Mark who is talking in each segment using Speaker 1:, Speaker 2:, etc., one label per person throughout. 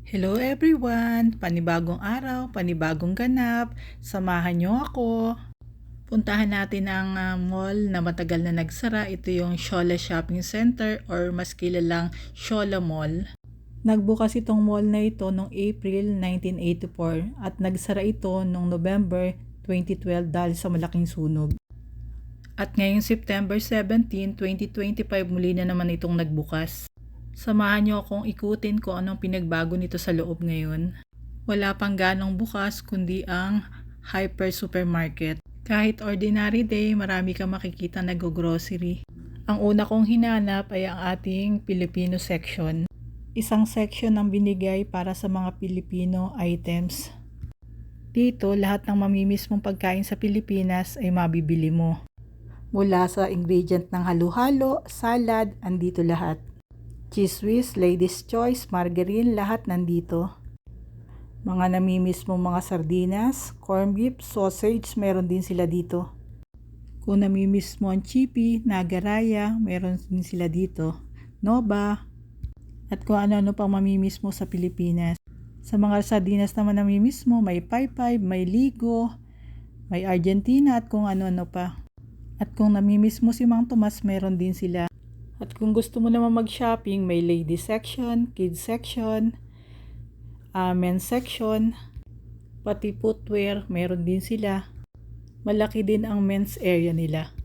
Speaker 1: Hello everyone! Panibagong araw, panibagong ganap. Samahan niyo ako. Puntahan natin ang mall na matagal na nagsara. Ito yung Shola Shopping Center or mas kilalang Shola Mall. Nagbukas itong mall na ito noong April 1984 at nagsara ito noong November 2012 dahil sa malaking sunog. At ngayong September 17, 2025 muli na naman itong nagbukas. Samahan niyo akong ikutin kung anong pinagbago nito sa loob ngayon. Wala pang ganong bukas kundi ang hyper supermarket. Kahit ordinary day, marami kang makikita nag-grocery. Ang una kong hinanap ay ang ating Filipino section. Isang section ang binigay para sa mga Filipino items. Dito, lahat ng mamimiss mong pagkain sa Pilipinas ay mabibili mo. Mula sa ingredient ng halo-halo, salad, andito lahat. Cheese Whiz, Ladies Choice, margarine, lahat nandito. Mga namimiss mong mga sardinas, corned beef, sausage, meron din sila dito. Kung namimiss mo ang chippy, nagaraya, meron din sila dito. Nova, at kung ano-ano pang mamimiss mo sa Pilipinas. Sa mga sardinas naman namimiss mo, may Paypay, may Ligo, may Argentina at kung ano-ano pa. At kung namimiss mo si Mang Tomas, meron din sila. At kung gusto mo naman mag-shopping, may ladies section, kids section, men's section, pati footwear, meron din sila. Malaki din ang men's area nila.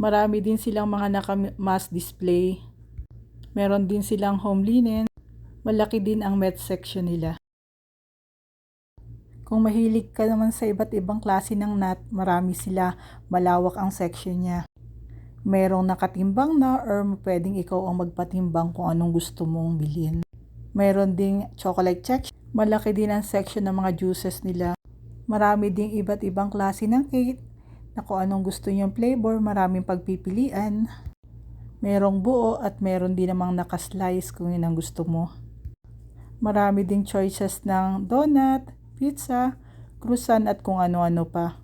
Speaker 1: Marami din silang mga naka-mass display. Meron din silang home linen. Malaki din ang men's section nila. Kung mahilig ka naman sa iba't ibang klase ng nut, marami sila. Malawak ang section niya. Merong nakatimbang na or pwedeng ikaw ang magpatimbang kung anong gusto mong bilhin. Meron ding chocolate section. Malaki din ang section ng mga juices nila. Marami ding iba't ibang klase ng cake na kung anong gusto niyong flavor, maraming pagpipilian. Merong buo at meron din namang nakaslice kung yun ang gusto mo. Marami ding choices ng donut, pizza, croissant at kung ano-ano pa.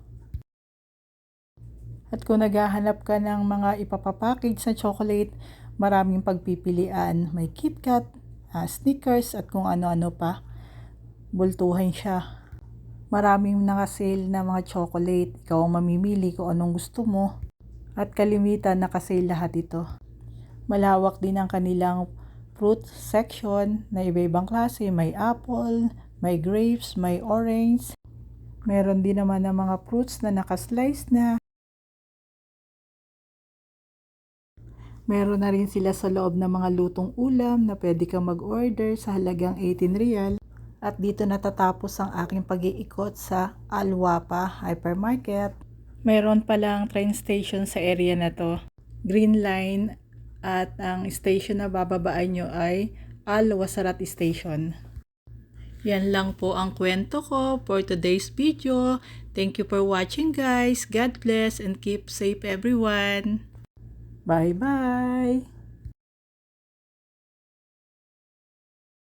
Speaker 1: At kung naghahanap ka ng mga ipapapackage na chocolate, maraming pagpipilian. May KitKat, Snickers at kung ano-ano pa. Bultuhan siya. Maraming nakasale na mga chocolate. Ikaw ang mamimili kung anong gusto mo. At kalimitan nakasale lahat ito. Malawak din ang kanilang fruit section na iba-ibang klase. May apple, may grapes, may orange. Meron din naman ng mga fruits na nakaslice na. Meron na rin sila sa loob ng mga lutong ulam na pwede kang mag-order sa halagang 18 real. At dito natatapos ang aking pag-iikot sa Alwapa Hypermarket. Meron palang train station sa area na to. Green Line at ang station na bababaan nyo ay Al Wasarat Station. Yan lang po ang kwento ko for today's video. Thank you for watching guys. God bless and keep safe everyone. Bye-bye!